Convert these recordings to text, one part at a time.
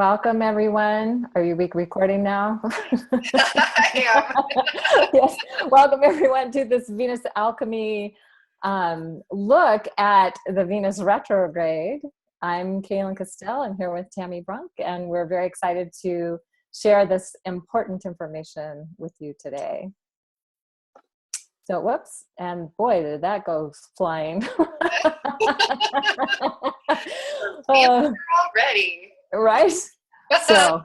Welcome, everyone. Are you recording now? Yeah. Yes. Welcome, everyone, to this Venus Alchemy look at the Venus Retrograde. I'm Cayelin Castell. I'm here with Tami Brunk, and we're very excited to share this important information with you today. So, whoops, and boy, did that go flying. Already. Right? So,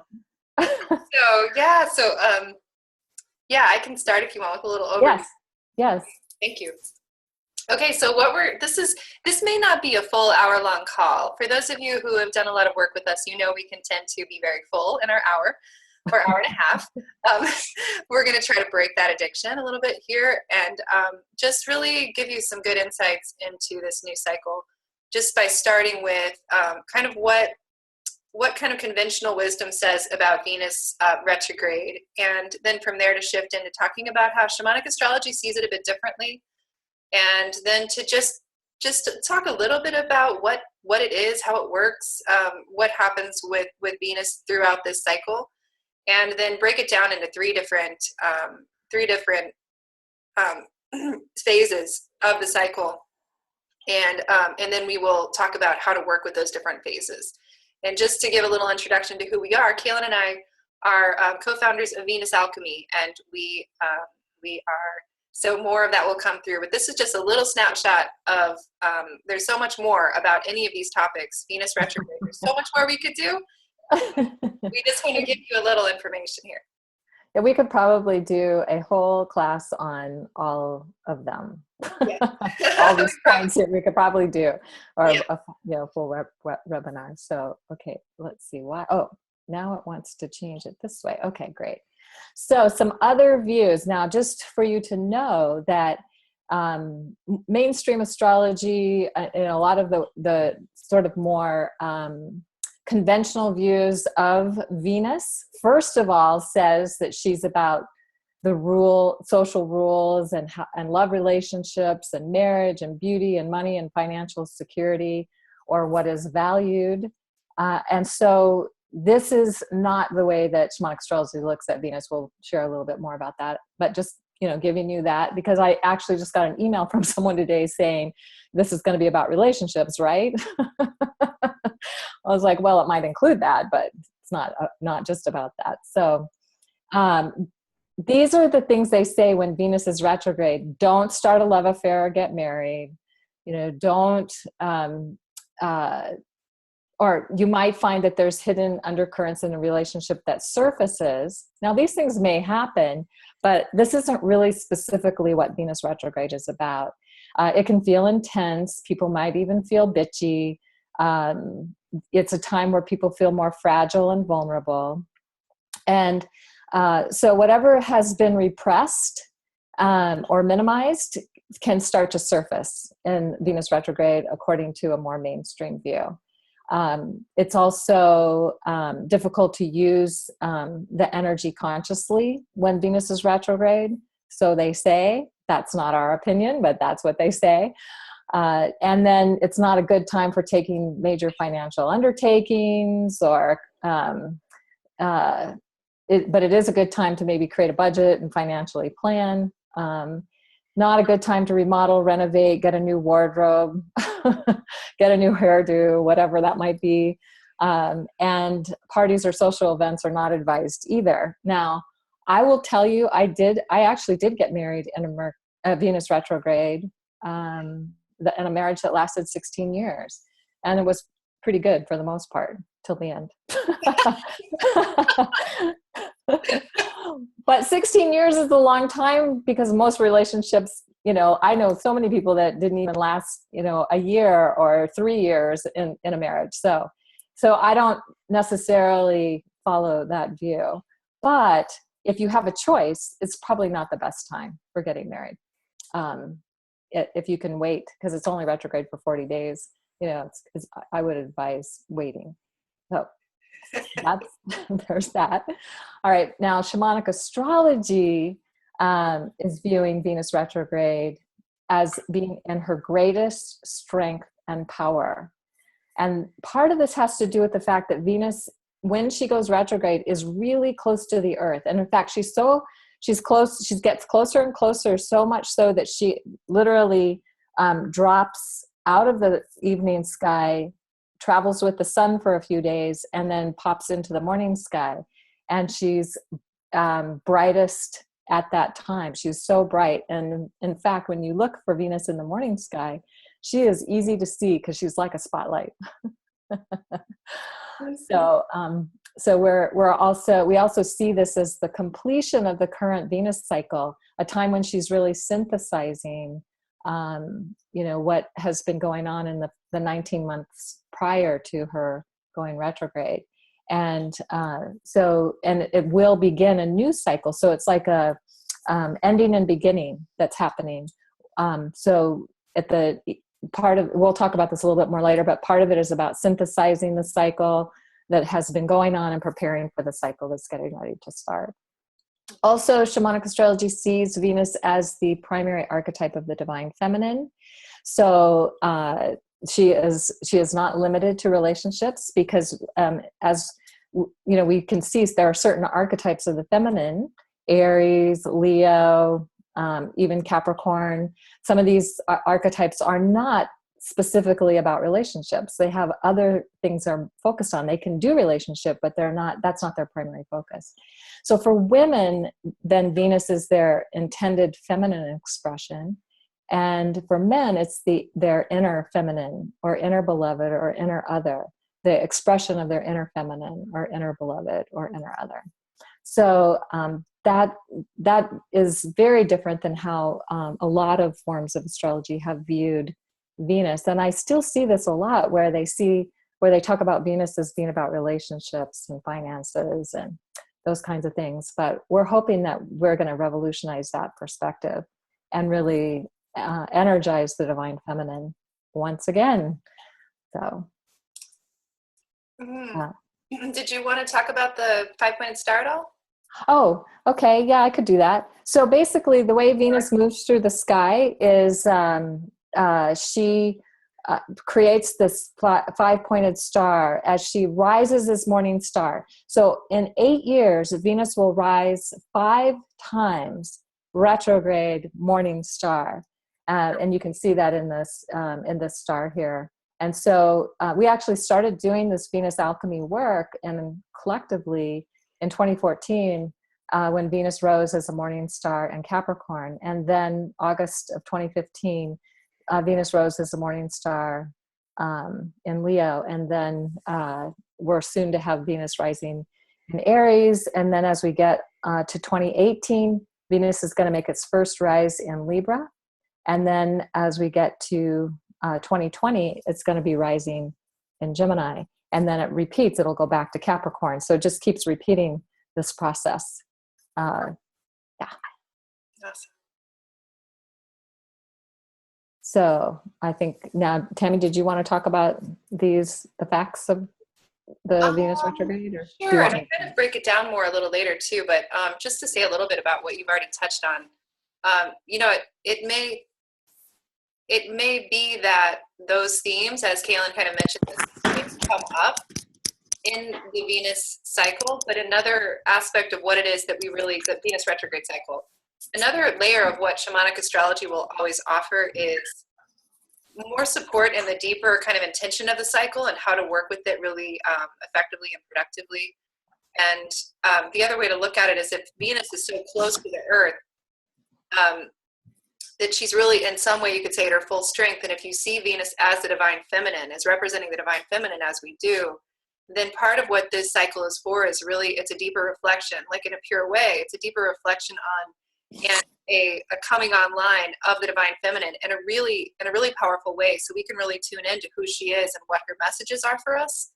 yeah, I can start if you want with a little overview. Yes. Thank you. Okay, so this may not be a full hour-long call. For those of you who have done a lot of work with us, you know we can tend to be very full in our hour or hour and a half. We're going to try to break that addiction a little bit here and just really give you some good insights into this new cycle, just by starting with kind of what kind of conventional wisdom says about Venus retrograde, and then from there to shift into talking about how shamanic astrology sees it a bit differently, and then to just talk a little bit about what it is, how it works, what happens with Venus throughout this cycle, and then break it down into three different phases of the cycle, and then we will talk about how to work with those different phases. And just to give a little introduction to who we are, Cayelin and I are co-founders of Venus Alchemy, and we are, so more of that will come through, but this is just a little snapshot of, there's so much more about any of these topics. Venus retrograde, there's so much more we could do. We just want to give you a little information here. Yeah, we could probably do a whole class on all of them. Yeah. All these points that we could probably do, or a full webinar. So, okay, let's see why. Oh, now it wants to change it this way. Okay, great. So some other views. Now, just for you to know that mainstream astrology, and a lot of the sort of more conventional views of Venus, first of all, says that she's about the social rules and love relationships and marriage and beauty and money and financial security, or what is valued. And so this is not the way that shamanic astrology looks at Venus. We'll share a little bit more about that, but just, giving you that, because I actually just got an email from someone today saying this is going to be about relationships, right? I was like, well, it might include that, but it's not just about that. So these are the things they say when Venus is retrograde. Don't start a love affair or get married. Don't, or you might find that there's hidden undercurrents in a relationship that surfaces. Now, these things may happen, but this isn't really specifically what Venus retrograde is about. It can feel intense. People might even feel bitchy. It's a time where people feel more fragile and vulnerable. And so whatever has been repressed or minimized can start to surface in Venus retrograde, according to a more mainstream view. It's also difficult to use the energy consciously when Venus is retrograde. So they say, that's not our opinion, but that's what they say. And then it's not a good time for taking major financial undertakings, or but it is a good time to maybe create a budget and financially plan. Not a good time to remodel, renovate, get a new wardrobe, get a new hairdo, whatever that might be. And parties or social events are not advised either. Now, I will tell you, I actually did get married in a Venus retrograde, in a marriage that lasted 16 years. And it was pretty good for the most part, till the end. But 16 years is a long time, because most relationships, I know so many people that didn't even last, a year or 3 years in a marriage. So I don't necessarily follow that view. But if you have a choice, it's probably not the best time for getting married. If you can wait, because it's only retrograde for 40 days, I would advise waiting. So there's that. All right. Now, shamanic astrology is viewing Venus retrograde as being in her greatest strength and power. And part of this has to do with the fact that Venus when she goes retrograde is really close to the earth. And in fact, she's close, she gets closer and closer, so much so that she literally drops out of the evening sky, travels with the sun for a few days, and then pops into the morning sky. And she's brightest at that time. She's so bright. And in fact, when you look for Venus in the morning sky, she is easy to see because she's like a spotlight. So we also see this as the completion of the current Venus cycle, a time when she's really synthesizing, what has been going on in the 19 months prior to her going retrograde. And it will begin a new cycle. So it's like a ending and beginning that's happening. So at the part of, we'll talk about this a little bit more later, but part of it is about synthesizing the cycle that has been going on and preparing for the cycle that's getting ready to start. Also, Shamanic Astrology sees Venus as the primary archetype of the divine feminine. So she is not limited to relationships because as we can see, there are certain archetypes of the feminine, Aries, Leo, even Capricorn. Some of these archetypes are not specifically about relationships. They have other things they're focused on. They can do relationship, but that's not their primary focus. So for women, then Venus is their intended feminine expression. And for men, it's their inner feminine or inner beloved or inner other, the expression of their inner feminine or inner beloved or inner other. So that is very different than how a lot of forms of astrology have viewed Venus. And I still see this a lot where they talk about Venus as being about relationships and finances and those kinds of things. But we're hoping that we're going to revolutionize that perspective and really energize the divine feminine once again. So. Did you want to talk about the 5-pointed star at all? Oh, okay. Yeah, I could do that. So basically the way Venus moves through the sky is she creates this 5-pointed star as she rises as morning star. So in 8 years, Venus will rise 5 times retrograde morning star. And you can see that in this star here. And so we actually started doing this Venus Alchemy work and collectively in 2014 when Venus rose as a morning star in Capricorn. And then August of 2015, Venus rose as a morning star in Leo. And then we're soon to have Venus rising in Aries. And then as we get to 2018, Venus is going to make its first rise in Libra. And then as we get to 2020, it's going to be rising in Gemini. And then it repeats, it'll go back to Capricorn. So it just keeps repeating this process. Yeah. Awesome. So I think now, Tami, did you want to talk about the facts of the Venus retrograde? Or sure, and I kind of break it down more a little later too, but just to say a little bit about what you've already touched on. It may be that those themes, as Cayelin kind of mentioned, come up in the Venus cycle, but another aspect of what it is that the Venus retrograde cycle, another layer of what shamanic astrology will always offer is more support in the deeper kind of intention of the cycle and how to work with it really effectively and productively. And the other way to look at it is if Venus is so close to the earth, that she's really, in some way, you could say at her full strength. And if you see Venus as the divine feminine, as representing the divine feminine as we do, then part of what this cycle is for is really, it's a deeper reflection, like in a pure way. It's a deeper reflection on and a coming online of the divine feminine in a really powerful way. So we can really tune into who she is and what her messages are for us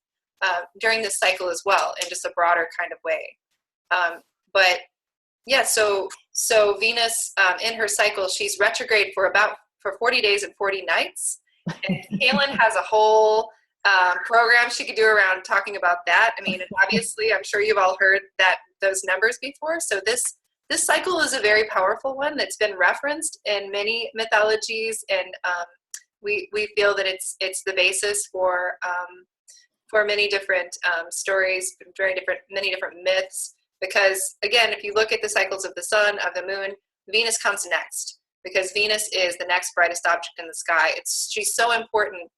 during this cycle as well, in just a broader kind of way. But yeah, so Venus in her cycle, she's retrograde for 40 days and 40 nights. And Cayelin has a whole program she could do around talking about that. I mean, obviously, I'm sure you've all heard those numbers before. So this cycle is a very powerful one that's been referenced in many mythologies, and we feel that it's the basis for for many different stories, many different myths. Because again, if you look at the cycles of the sun, of the moon, Venus comes next, because Venus is the next brightest object in the sky. She's so important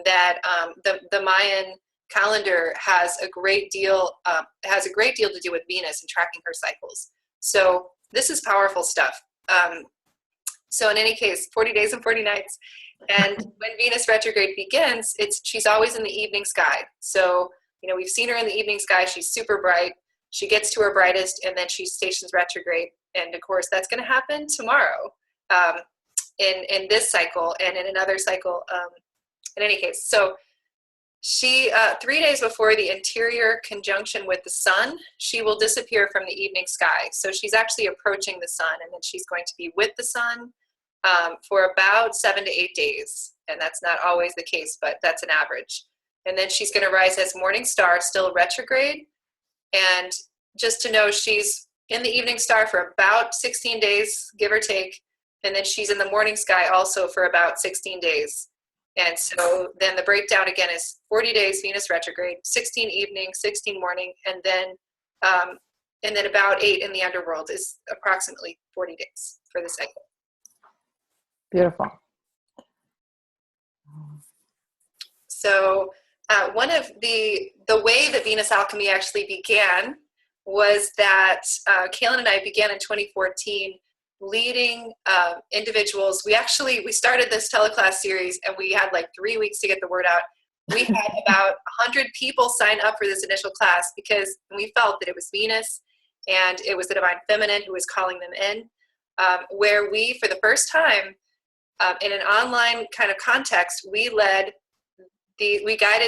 that the Mayan calendar has a great deal to do with Venus and tracking her cycles. So this is powerful stuff. So in any case, 40 days and 40 nights. And when Venus retrograde begins, she's always in the evening sky. So, we've seen her in the evening sky. She's super bright. She gets to her brightest, and then she stations retrograde. And of course, that's going to happen tomorrow in this cycle and in another cycle. In any case, so she 3 days before the interior conjunction with the sun, she will disappear from the evening sky. So she's actually approaching the sun, and then she's going to be with the sun for about 7 to 8 days. And that's not always the case, but that's an average. And then she's going to rise as morning star, still retrograde. And just to know, she's in the evening star for about 16 days, give or take. And then she's in the morning sky also for about 16 days. And so then the breakdown again is 40 days Venus retrograde, 16 evening, 16 morning, and then about 8 in the underworld is approximately 40 days for the cycle. Beautiful. So one of the way that Venus Alchemy actually began was that Cayelin and I began in 2014 leading individuals. We started this teleclass series, and we had like 3 weeks to get the word out. We had about 100 people sign up for this initial class because we felt that it was Venus and it was the divine feminine who was calling them in, where we, for the first time, in an online kind of context, we guided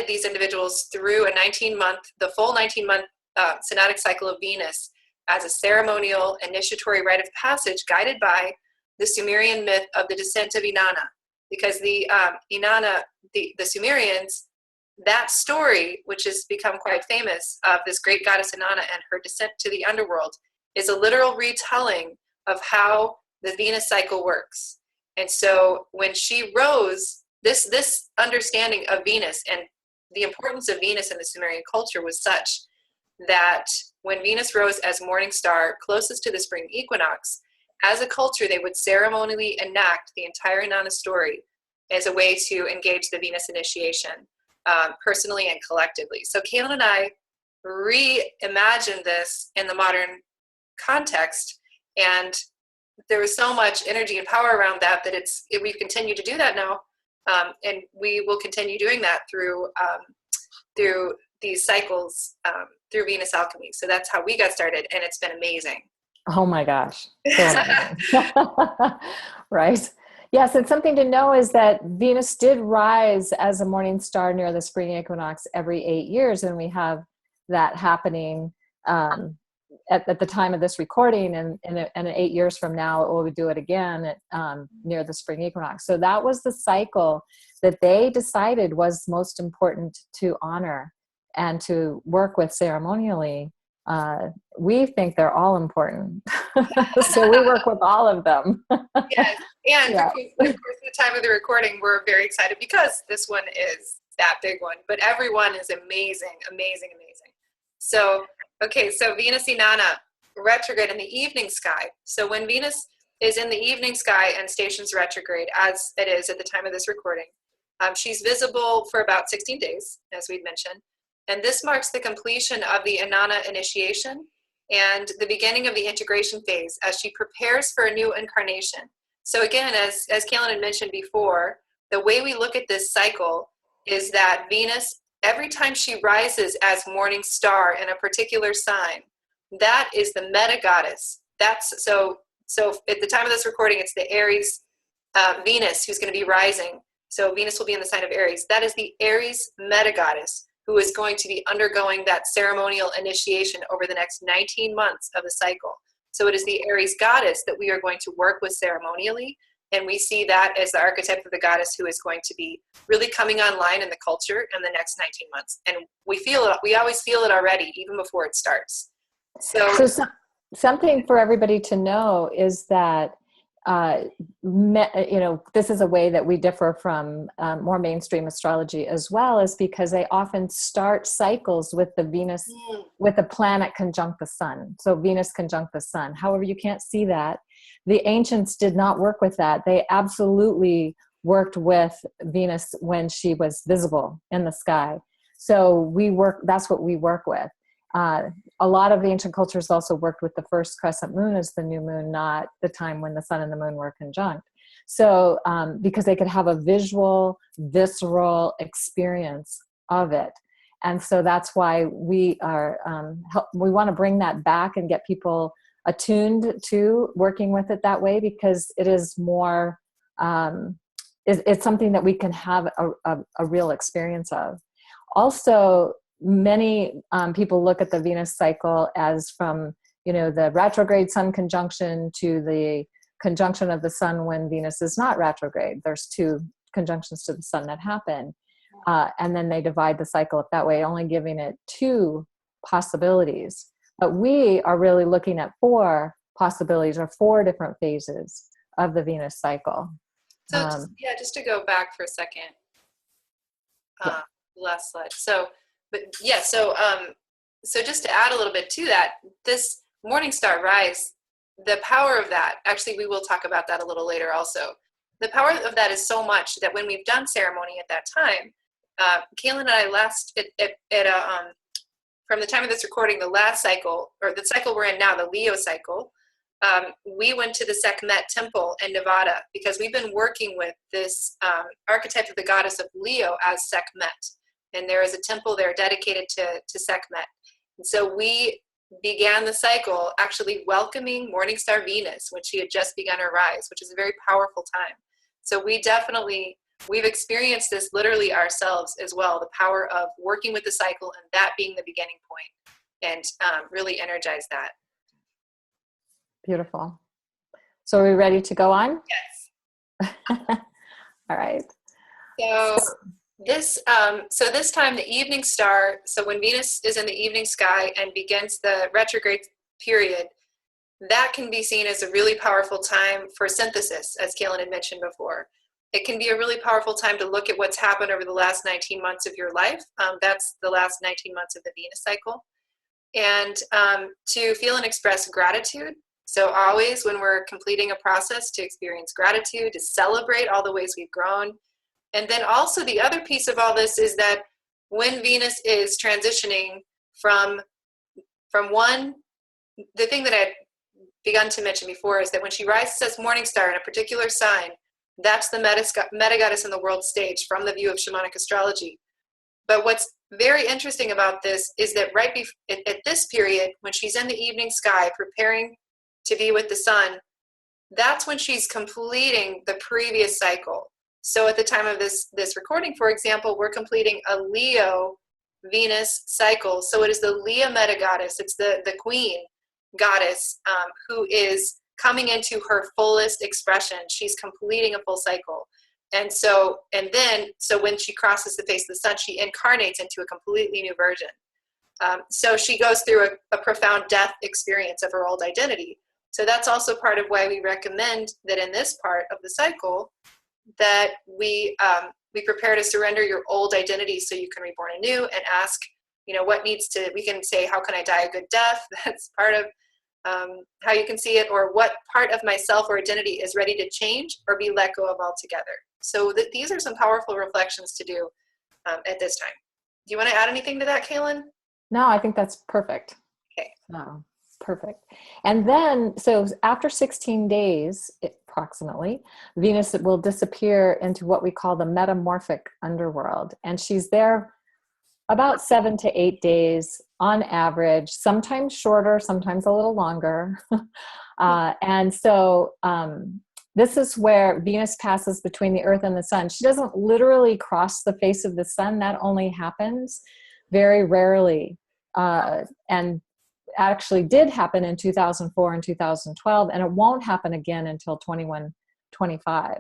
these individuals through the full 19-month synodic cycle of Venus as a ceremonial initiatory rite of passage guided by the Sumerian myth of the descent of Inanna. Because the Sumerians, that story, which has become quite famous, of this great goddess Inanna and her descent to the underworld, is a literal retelling of how the Venus cycle works. And so when she rose, this understanding of Venus and the importance of Venus in the Sumerian culture was such that when Venus rose as morning star closest to the spring equinox, as a culture, they would ceremonially enact the entire Inanna story as a way to engage the Venus initiation, personally and collectively. So Cayelin and I reimagined this in the modern context, and there was so much energy and power around that we've continued to do that now, and we will continue doing that through these cycles, through Venus Alchemy. So that's how we got started, and it's been amazing. Oh my gosh. So amazing. Right. Yes. And something to know is that Venus did rise as a morning star near the spring equinox every 8 years. And we have that happening at the time of this recording. And 8 years from now, we'll do it again near the spring equinox. So that was the cycle that they decided was most important to honor and to work with ceremonially. We think they're all important. So we work with all of them. Yes. And yeah. Of course, at the time of the recording, we're very excited because this one is that big one, but everyone is amazing, amazing, amazing. So, okay. So Venus Inanna retrograde in the evening sky. So when Venus is in the evening sky and stations retrograde, as it is at the time of this recording, she's visible for about 16 days, as we'd mentioned. And this marks the completion of the Inanna initiation and the beginning of the integration phase as she prepares for a new incarnation. So again, as Cayelin had mentioned before, the way we look at this cycle is that Venus, every time she rises as morning star in a particular sign, that is the meta goddess. That's so at the time of this recording, it's the Aries Venus who's going to be rising. So Venus will be in the sign of Aries. That is the Aries meta goddess, who is going to be undergoing that ceremonial initiation over the next 19 months of the cycle. So it is the Aries goddess that we are going to work with ceremonially, and we see that as the archetype of the goddess who is going to be really coming online in the culture in the next 19 months. And we feel it, we always feel it already, even before it starts. So something for everybody to know is that this is a way that we differ from more mainstream astrology as well, is because they often start cycles with the Venus, with the planet conjunct the sun. So Venus conjunct the sun. However, you can't see that. The ancients did not work with that. They absolutely worked with Venus when she was visible in the sky. So that's what we work with. A lot of the ancient cultures also worked with the first crescent moon as the new moon, not the time when the sun and the moon were conjunct. So, because they could have a visual, visceral experience of it. And so that's why we want to bring that back and get people attuned to working with it that way, because it is more, it's something that we can have a real experience of. Also, many people look at the Venus cycle as from, the retrograde sun conjunction to the conjunction of the sun when Venus is not retrograde. There's 2 conjunctions to the sun that happen. And then they divide the cycle up that way, only giving it 2 possibilities. But we are really looking at 4 possibilities, or 4 different phases of the Venus cycle. So just to go back for a second, last slide. So just to add a little bit to that, this morning star rise, the power of that, actually we will talk about that a little later also. The power of that is so much that when we've done ceremony at that time, Cayelin and I from the time of this recording, the last cycle, or the cycle we're in now, the Leo cycle, we went to the Sekhmet temple in Nevada because we've been working with this archetype of the goddess of Leo as Sekhmet. And there is a temple there dedicated to Sekhmet. And so we began the cycle actually welcoming morning star Venus when she had just begun her rise, which is a very powerful time. So we've experienced this literally ourselves as well, the power of working with the cycle and that being the beginning point, and really energize that. Beautiful. So are we ready to go on? Yes. All right. So this time, the evening star, so when Venus is in the evening sky and begins the retrograde period, that can be seen as a really powerful time for synthesis, as Cayelin had mentioned before. It can be a really powerful time to look at what's happened over the last 19 months of your life. That's the last 19 months of the Venus cycle. And to feel and express gratitude. So always when we're completing a process, to experience gratitude, to celebrate all the ways we've grown. And then also the other piece of all this is that when Venus is transitioning from the thing that I had begun to mention before is that when she rises as morning star in a particular sign, that's the meta goddess in the world stage from the view of shamanic astrology. But what's very interesting about this is that at this period, when she's in the evening sky preparing to be with the sun, that's when she's completing the previous cycle. So at the time of this recording, for example, we're completing a Leo Venus cycle. So it is the Leo meta goddess. It's the queen goddess who is coming into her fullest expression. She's completing a full cycle. And so when she crosses the face of the sun, she incarnates into a completely new version. So she goes through a profound death experience of her old identity. So that's also part of why we recommend that in this part of the cycle that we prepare to surrender your old identity so you can reborn anew, and ask, we can say, how can I die a good death? That's part of how you can see it, or what part of myself or identity is ready to change or be let go of altogether. So these are some powerful reflections to do at this time. Do you want to add anything to that, Cayelin? No, I think that's perfect. Okay. No, perfect. And then, so after 16 days, approximately, Venus will disappear into what we call the metamorphic underworld. And she's there about 7 to 8 days on average, sometimes shorter, sometimes a little longer. And so this is where Venus passes between the earth and the sun. She doesn't literally cross the face of the sun. That only happens very rarely. And actually did happen in 2004 and 2012, and it won't happen again until 2125.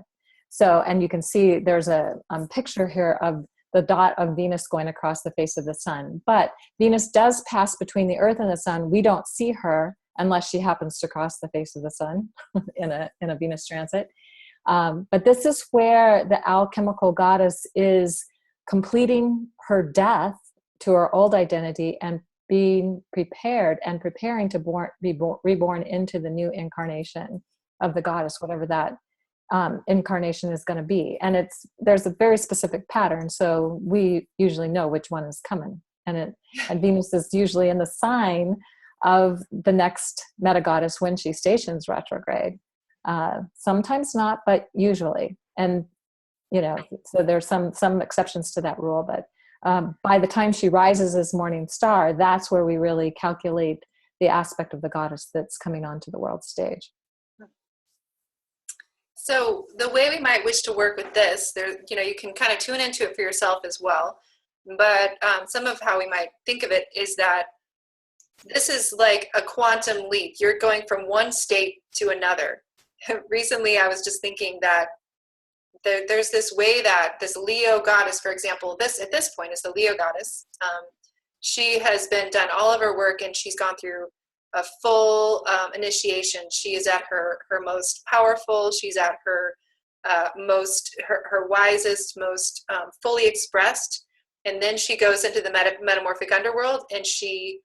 So, and you can see there's a picture here of the dot of Venus going across the face of the sun. But Venus does pass between the earth and the sun. We don't see her unless she happens to cross the face of the sun in a Venus transit. But this is where the alchemical goddess is completing her death to her old identity and being prepared and preparing to be reborn into the new incarnation of the goddess, whatever that incarnation is going to be. And there's a very specific pattern, so we usually know which one is coming. And Venus is usually in the sign of the next meta goddess when she stations retrograde. Sometimes not, but usually. And so there's some exceptions to that rule, but by the time she rises as morning star, that's where we really calculate the aspect of the goddess that's coming onto the world stage. So the way we might wish to work with this, you can kind of tune into it for yourself as well. But some of how we might think of it is that this is like a quantum leap. You're going from one state to another. Recently, I was just thinking that there's this way that this Leo goddess, for example, at this point is the Leo goddess. She has done all of her work, and she's gone through a full initiation. She is at her most powerful. She's at her her wisest, most fully expressed. And then she goes into the metamorphic underworld, and she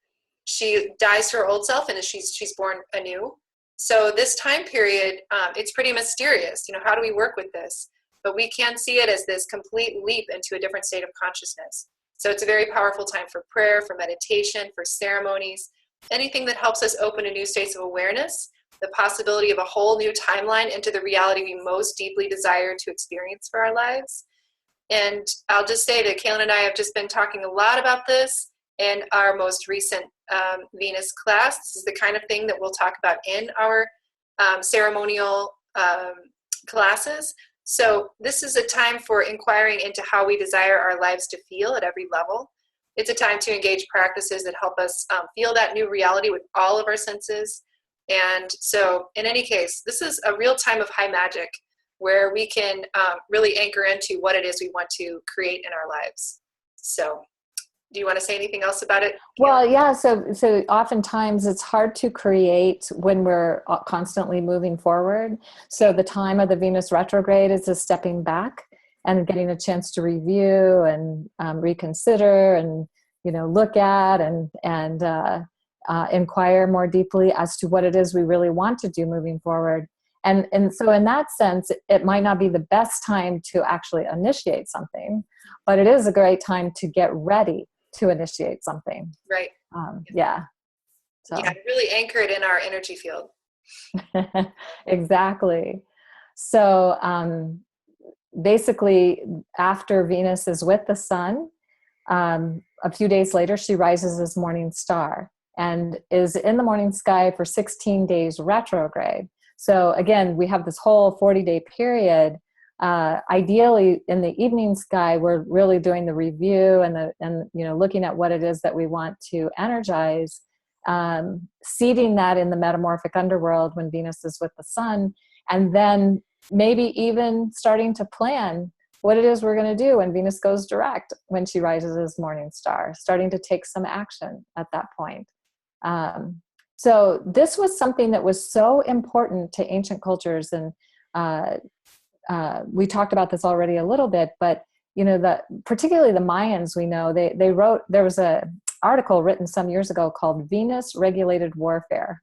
dies to her old self, and she's born anew. So this time period, it's pretty mysterious. How do we work with this? But we can see it as this complete leap into a different state of consciousness. So it's a very powerful time for prayer, for meditation, for ceremonies, anything that helps us open a new state of awareness, the possibility of a whole new timeline into the reality we most deeply desire to experience for our lives. And I'll just say that Cayelin and I have just been talking a lot about this in our most recent Venus class. This is the kind of thing that we'll talk about in our ceremonial classes. So this is a time for inquiring into how we desire our lives to feel at every level. It's a time to engage practices that help us feel that new reality with all of our senses. And so in any case, this is a real time of high magic where we can really anchor into what it is we want to create in our lives. So do you want to say anything else about it? Well, yeah. So oftentimes it's hard to create when we're constantly moving forward. So the time of the Venus retrograde is a stepping back and getting a chance to review and reconsider and, look at and inquire more deeply as to what it is we really want to do moving forward. And so in that sense, it might not be the best time to actually initiate something, but it is a great time to get ready to initiate something. Right. Yeah. So. Yeah, really anchor it in our energy field. Exactly. So basically, after Venus is with the sun, a few days later, she rises as morning star and is in the morning sky for 16 days retrograde. So again, we have this whole 40-day period. Ideally, in the evening sky, we're really doing the review and looking at what it is that we want to energize, seeding that in the metamorphic underworld when Venus is with the sun, and then maybe even starting to plan what it is we're going to do when Venus goes direct, when she rises as morning star, starting to take some action at that point. So this was something that was so important to ancient cultures, and we talked about this already a little bit, but particularly the Mayans, we know they wrote, there was a article written some years ago called Venus Regulated Warfare,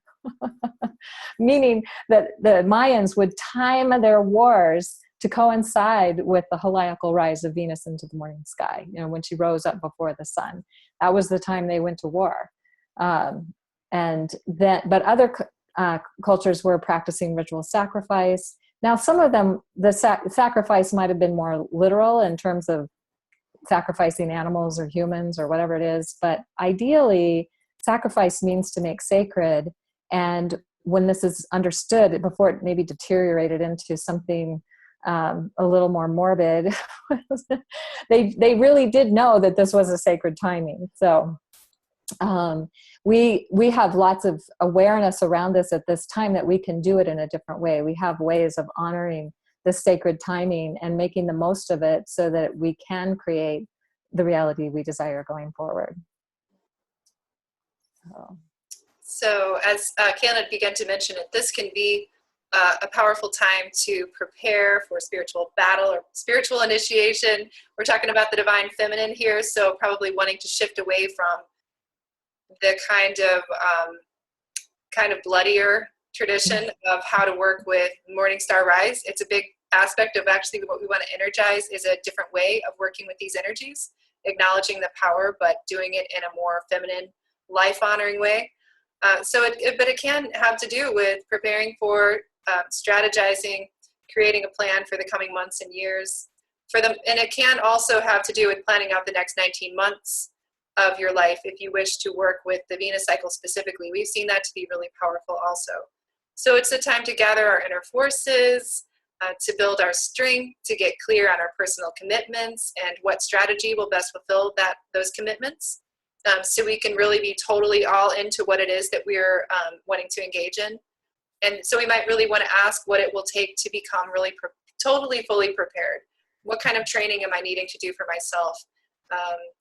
meaning that the Mayans would time their wars to coincide with the heliacal rise of Venus into the morning sky, when she rose up before the sun. That was the time they went to war. But other cultures were practicing ritual sacrifice. Now, some of them, the sacrifice might have been more literal in terms of sacrificing animals or humans or whatever it is. But ideally, sacrifice means to make sacred. And when this is understood, before it maybe deteriorated into something a little more morbid, they really did know that this was a sacred timing. So we have lots of awareness around this at this time that we can do it in a different way. We have ways of honoring the sacred timing and making the most of it so that we can create the reality we desire going forward. So as Cayelin had begun to mention it, this can be a powerful time to prepare for spiritual battle or spiritual initiation. We're talking about the divine feminine here, so probably wanting to shift away from the kind of bloodier tradition of how to work with morning star rise. It's a big aspect of actually what we want to energize is a different way of working with these energies, acknowledging the power, but doing it in a more feminine, life-honoring way. But it can have to do with preparing for strategizing, creating a plan for the coming months and years for them. And it can also have to do with planning out the next 19 months of your life if you wish to work with the Venus cycle specifically. We've seen that to be really powerful also. So it's a time to gather our inner forces, to build our strength, to get clear on our personal commitments and what strategy will best fulfill those commitments. So we can really be totally all into what it is that we're wanting to engage in. And so we might really want to ask what it will take to become really totally fully prepared. What kind of training am I needing to do for myself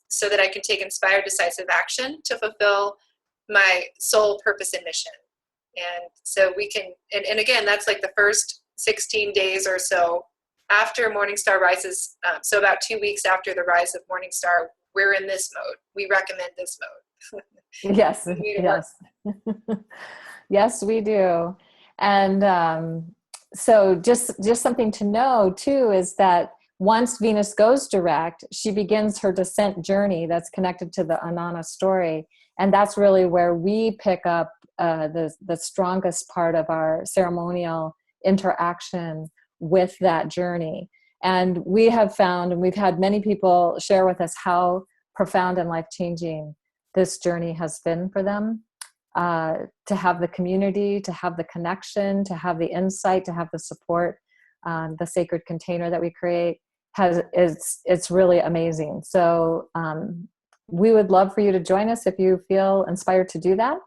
so that I can take inspired, decisive action to fulfill my soul purpose and mission? And so we can, and again, that's like the first 16 days or so after morning star rises. So about 2 weeks after the rise of morning star, we're in this mode. We recommend this mode. Yes. Yes. Yes, we do. And so just something to know too, is that once Venus goes direct, she begins her descent journey that's connected to the Anana story. And that's really where we pick up the strongest part of our ceremonial interaction with that journey. And we have found, and we've had many people share with us how profound and life-changing this journey has been for them, to have the community, to have the connection, to have the insight, to have the support, the sacred container that we create it's really amazing. So we would love for you to join us if you feel inspired to do that.